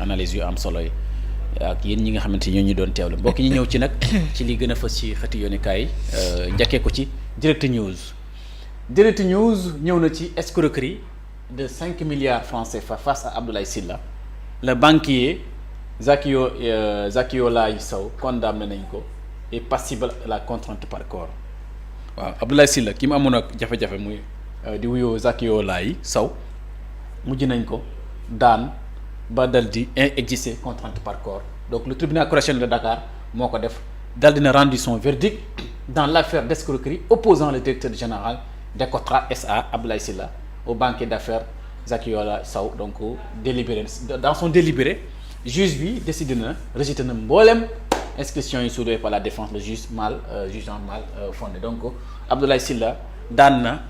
analyse yu am solo yi ak yéen ñi nga xamante ni ñoo ñu doon teewlu mbokk ñi ñëw ci nag ci li gën a fës ci xëti yéenekaay yi njëkkee ko ci Direct News. Direct News ñëw na ci escroquerie de 5 milliards francs CFA face à Abdoulaye Sylla. Le banquier Zakiolai Sow condamné nañ ko et passible à la contrainte par corps. waaw Abdoulaye Sylla ki mu amoon ak jafe-jafe muy di wuyoo Zakiolai Sow mujj nañ ko daan ba dal di exercer contrainte par corps donc le tribunal correctionnel de Dakar moo ko def dal dina rendu son verdict dans l'affaire d'escroquerie opposant le directeur général d'Ecotra SA Abdoulaye Sylla au banquier d'affaires Zakiolai Sow donc délibéré dans son délibéré juge bi décidé na rejeté na mboolem inscription yi soulevée par la défense le juge jugeant mal fondé donc Abdoulaye Sylla daan na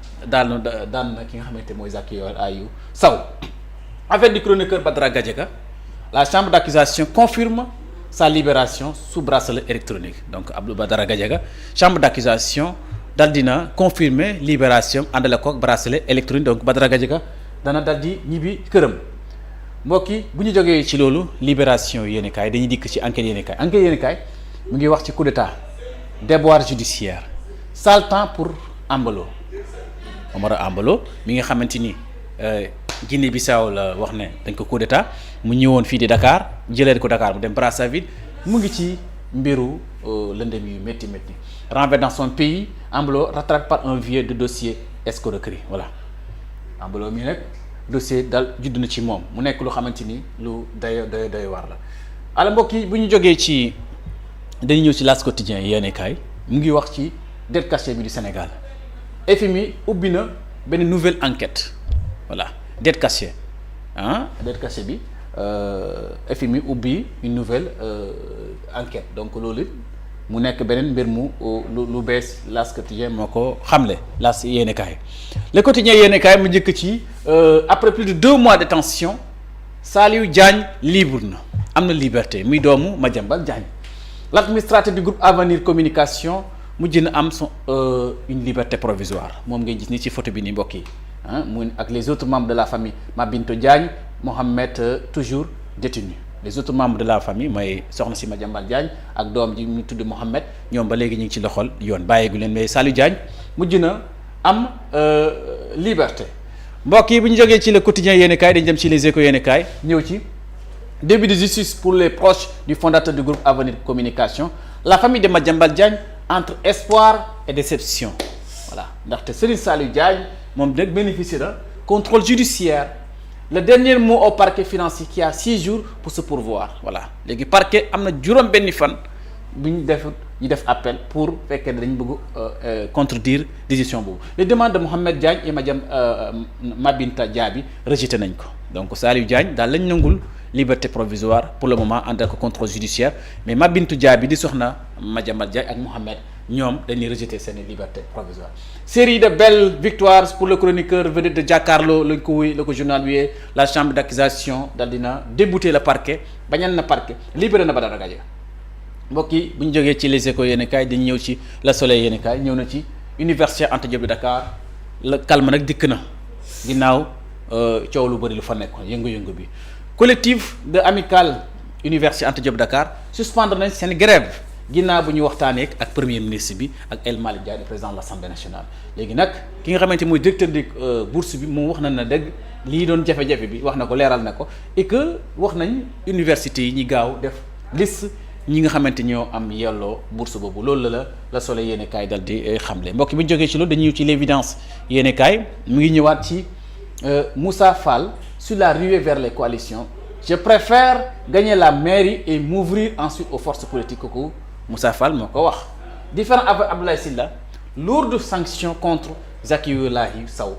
ki nga xamante mooy Zakiolai Sow. Affaire du chroniqueur Badara Gadiaga, la chambre d'accusation confirme sa libération sous bracelet électronique donc Abdou Badara Gadiaga chambre d'accusation dal dina confirmer libération àndale ko bracelet électronique donc Badara Gadiaga dana dal di ñibbi këram. mbokk yi bu ñu jógee ci loolu libération yéenekaay dañuy dikk ci enquête yéenekaay mu ngi wax ci coup d'état déboire judiciaire sale temps pour Embalo Omar Embalo mi nga xamante ni Guinée Bissau la wax ne dañ ko coup d'état mu ñëwoon fii di Dakar jëlee ko Dakar mu dem Brazzaville mu ngi ci mbiru lëndëm yu métti renversé dans son pays Embalo rattrapé par un vieux de dossier escroquerie voilà Embalo mi nag dossier dal judd na ci moom mu nekk lu xamante ni lu day war la. ala mbokk yi bu ñu jógee ci dañuy ñëw ci L'As Quotidien yéenekaay mu ngi wax ci dette cachée bi du Sénégal FMI ubbi na benn nouvelle enquête voilà. dette cachée dette cachée bi FMI ubbi une nouvelle enquête donc loolu mu nekk beneen mbir mu lu bees L'As Quotidien moo ko xamle L'As yéenekaay Le Quotidien yéenekaay mu njëkk ci après plus de 2 mois de détention Saliou Diagne libre na am na liberté muy doomu Madiambal Diagne l'administrateur du groupe Avenir Communication mujj na am son une liberté provisoire moom ngay gis ni ci photo bi ni mbokk yi mu ak les autres membres de la famille Mabinto Diagne Mohamed toujours détenu les autres membres de la famille mooy soxna si Madiambal Diagne ak doom ji mu tudd Mohamed ñoom ba léegi ñu ngi ci loxol yoon bàyyeegu leen mais Saliou Diagne mujj na am liberté mbokk yi bu ñu jógee ci Le Quotidien yéenekaay dañu dem ci Les Échos yéenekaay ñëw ci début de justice pour les proches du fondateur du groupe Avenir Communication la famille de Madiambal Diagne entre espoir et déception voilà ndaxte Serigne Saliou Diagne moom nag bénéficier na contrôle judiciaire le dernier mot au parquet financier qui a 6 jours pour se pourvoir voilà léegi parquet am na juróom benni fan bu ñu def appel pour fekkee ne dañu bëgg contredire décision boobu les demandes de Mohamed Diagne et Mabinta Diaby rejeté nañ ko donc Saliou Diagne daal lañ nangul liberté provisoire pour le moment ànd ak contrôle judiciaire mais Mabinta Diaby di soxna Madiambal Diagne ak Mohamed ñoom dañuy rejeter seen liberté provisoire. Série de belles victoires pour le chroniqueur vedette de Jakaarlo lañ ko wuy la ko journal wiyee la chambre d'accusation dal dina débouter le parquet bañal na parquet libéré na Badara Gadiaga mbokk yi bu ñu jógee ci Les Échos yéenekaay dañu ñëw ci Le Soleil yéenekaay ñëw na ci Université Anta Diop de Dakar la calme nag dikk na ginnaaw coow lu bëri lu fa nekkoon yëngu-yëngu bi collectif de amicale Université Anta Diop de Dakar suspendre nañ seen grève ginnaaw bu ñu waxtaanee ak premier ministre bi ak El Malick Ndiaye président de l'Assemblée nationale léegi nag ki nga xamante mooy directeur de bourse bi moom wax na dëgg lii doon jafe-jafe bi wax na ko leeral na ko et que wax nañ université yi ñi gaaw def liste ñi nga xamante ñoo am yelloo bourse boobu loolu la Soleil yéenekaay dal di xamle mbokk bu ñu jógee ci loolu dañuy ñëw ci l'évidence yéenekaay mu ngi ñëwaat ci Moussa Fall sur la ruée vers les coalitions je préfère gagner la mairie et m'ouvrir ensuite aux forces politiques kooku Moussa Fall moo ko wax différent avec Abdoulaye Sylla lourde sanction contre Zakiolai Sow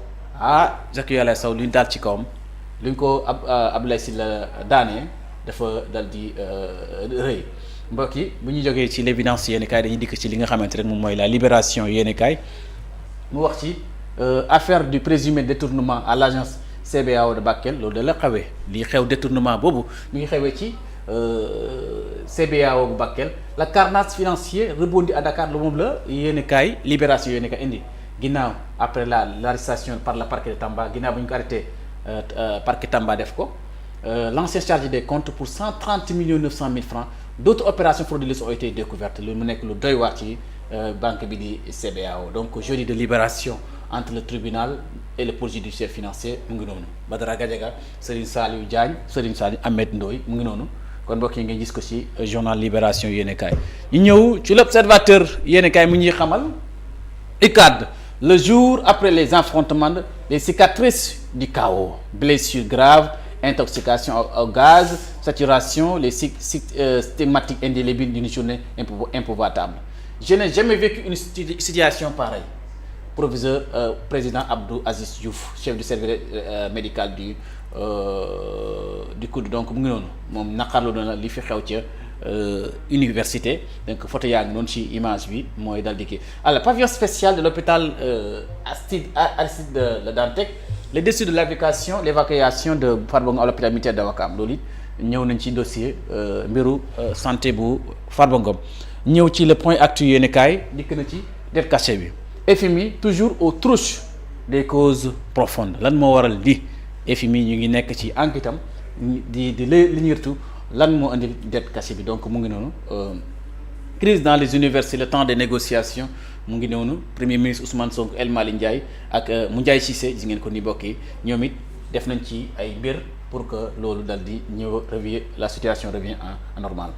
Zakiolai Sow lu ñu daal ci kawam lu ñu ko Abdoulaye Sylla daanee dafa dal di rëy mbokk yi bu ñu jógee ci l'évidence yéenekaay dañuy dikk ci li nga xamante rek moom mooy la libération yéenekaay mu wax ci affaire du présumé détournement à l'agence CBAO de Bakel loolu da la xawee lii xew détournement boobu mi ngi xewee ci CBAO bu Bakel la carnage financier rebondi à Dakar lu moom la yéenekaay libération yéenekaay indi ginnaaw après l'arrestation par le parquet de Tamba ginnaaw bu ñu ko arrêté parquet Tamba def ko l'ancien chargé des comptes pour 130 900 000 francs. D'autres opérations frauduleuses ont été découvertes lu mu nekk lu doy waar ci banque bi di CBAO. Donc jeudi de libération entre le tribunal et le pôle judiciaire financier mu ngi noonu Badara Gadiaga Serigne Saliou Diagne Serigne Saliou Ahmed Ndoye mu ngi noonu kon mbokk yi ngeen gis ko ci journal Libération yéenekaay ñu ñëw ci l'Observateur yéenekaay mu ñuy xamal UCAD le jour après les affrontements les cicatrices du chaos blessures graves intoxication au gaz saturation les stigmatiques indélébiles d'une journée épouvantable. Je n'ai jamais vécu une situation pareille. Proviseur président Abdou Aziz Diouf chef du service médical du COUD donc mu ngi noonu moom naqarlu na li fi xew ca université donc photo yaa ngi noonu ci image bi mooy dal di kii alors pavillon spécial de l'hôpital Aristide Le Dantec le décès de l'évacuation de Farba Ngom à l'hôpital militaire de Ouakam loolu it ñëw nañ ci dossier mbiru santé bu Farba Ngom ñëw ci le point actu yéenekaay dikk na ci dette cachée bi FMI toujours aux trouches des causes profondes lan moo waral di FMI ñu ngi nekk ci enquête am di liñirtu lan moo indi dette cachée bi donc mu ngi noonu crise dans les universités le temps des négociations mu ngi noonu premier ministre Ousmane Sonko El Malick Ndiaye ak Moundiaye Cissé gis ngeen ko ni bokk yi ñoom it def nañ ci ay mbir pour que loolu dal di ñëw la situation revient en normal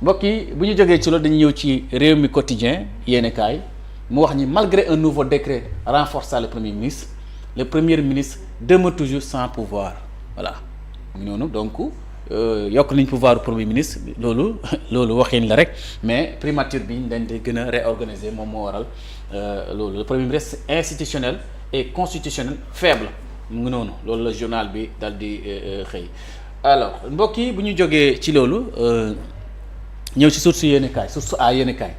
mbokk yi bu ñu jógee ci loolu dañuy ñëw ci réew mi quotidien yéenekaay mu wax ni malgré un nouveau décret renforçant le premier ministre demeure toujours sans pouvoir voilà mu ngi noonu donc yokk nañ pouvoir premier ministre loolu waxin la rek mais primature bi ñu leen di gën a réorganiser moom moo waral loolu le premier ministre institutionnel et constitutionnel faible mu ngi noonu loolu la journal bi dal di xëy alors mbokk yi bu ñu jógee ci loolu ñëw ci source yéenekaay source a yéenekaay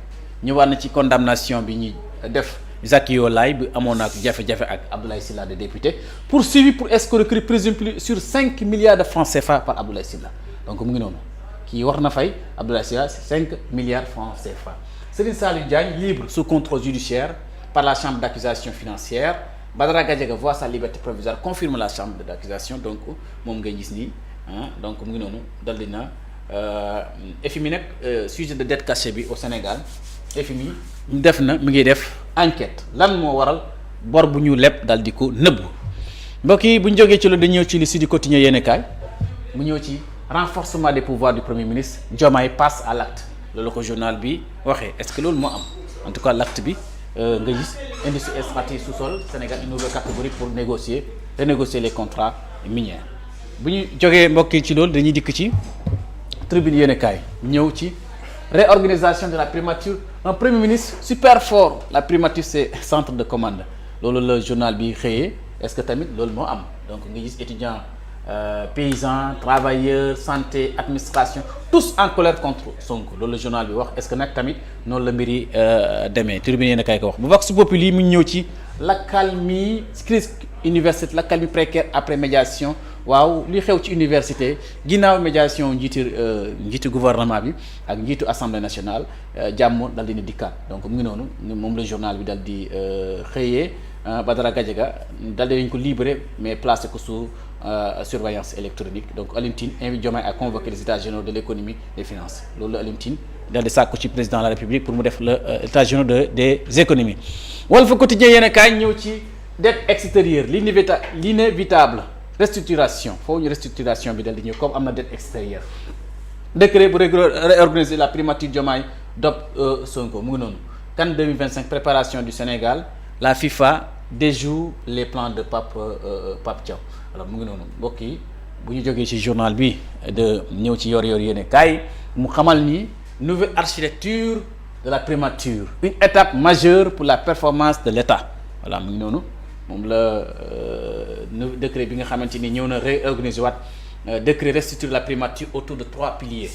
ñëwaat na ci condamnation bi ñuy def Zakio Laye bi amoon ak jafe-jafe ak Abdoulaye Sylla de député poursuivi pour escroquerie présumée sur 5 milliards de francs CFA par Abdoulaye Sylla donc mu ngi noonu kii war na fay Abdoulaye Sylla 5 milliards francs CFA. Serigne Saliou Diagne libre sous contrôle judiciaire par la chambre d'accusation financière Badara Gadiaga voit sa liberté provisoire confirme la chambre d'accusation donc moom ngay gis nii donc mu ngi noonu dal dina FMI nag sujet de dette cachée bi au Sénégal FMI def na mi ngi def enquête lan moo waral bor bu ñu leb dal di ko nëbb mbokk yi bu ñu jógee ci loolu dañu ñëw ci li Sud Quotidien yéenekaay mu ñëw ci renforcement des pouvoirs du premier ministre Diomaye passe à l'acte loolu ko journal bi waxee est-ce que loolu moo am en tout cas l'acte bi nga gis industrie extractive sous-sol Sénégal une nouvelle catégorie pour renégocier les contrats miniers bu ñu jógee mbokk yi ci loolu dañuy dikk ci tribune yéenekaay ñëw ci réorganisation de la primature un premier ministre super fort la primature c'est centre de commande loolu la journal bi xëyee est-ce que tamit loolu moo am donc nga gis étudiants paysans travailleurs santé administration tous en colère contre Sonko loolu la journal bi wax est-ce que nag tamit noonu la mbiri demee tribune yéen a kay ko wax bu Vox Populi mu ñëw ci l'accalmie crise université l'accalmie précaire après médiation waaw li xew ci université ginnaaw médiation njiitu gouvernement bi ak njiitu assemblée nationale jàmm dal dina dikkaat donc mu ngi noonu moom la journal bi dal di xëyee Badara Gadiaga dal dinañ ko libéré mais placé ko sous surveillance électronique donc Alioune Tine invite Diomaye à convoquer les états généraux de l'économie et des finances loolu la Alioune Tine dal di sàkku ci président de la République pour mu def le états généraux des économies Walf Quotidien yéen a kaay ñëw ci dette extérieure l'inévitable restructuration foofu ñu restructuration bi dal di ñëw comme am na dette extérieure décret bu réorganiser la primature Diomaye Dop Sonko mu ngi noonu CAN 2025 préparation du Sénégal la FIFA déjoue les plans de Pape Thiaw alors mu ngi noonu mbokk yi bu ñu jógee ci journal bi de ñëw ci yor yéene kaay mu xamal ni nouvelle architecture de la primature une étape majeure pour la performance de l'État voilà mu ngi noonu moom la décret bi nga xamante ni ñëw na réorganiser waat décret restitue la primature autour de 3 piliers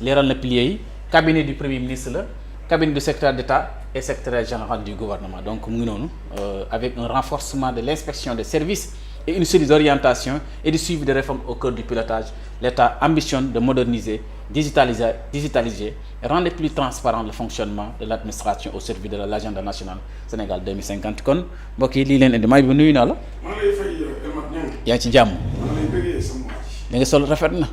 leeral na piliers yi cabinet du premier ministre la cabinet du secrétaire d'État et secrétaire général du gouvernement donc mu ngi noonu avec un renforcement de l'inspection des services et une série d'orientations et de suivi de réformes au cœur du pilotage l'État ambitionne de moderniser digitaliser et rendre plus transparent le fonctionnement de l'administration au service de l'agenda national Sénégal 2050 kon mbokk yi lii leen indi may bi nuyu naa la. maa ngi lay fay yaa ngi ci jàmm. maa ngi lay bëggee sama waa ji. li nga sol rafet na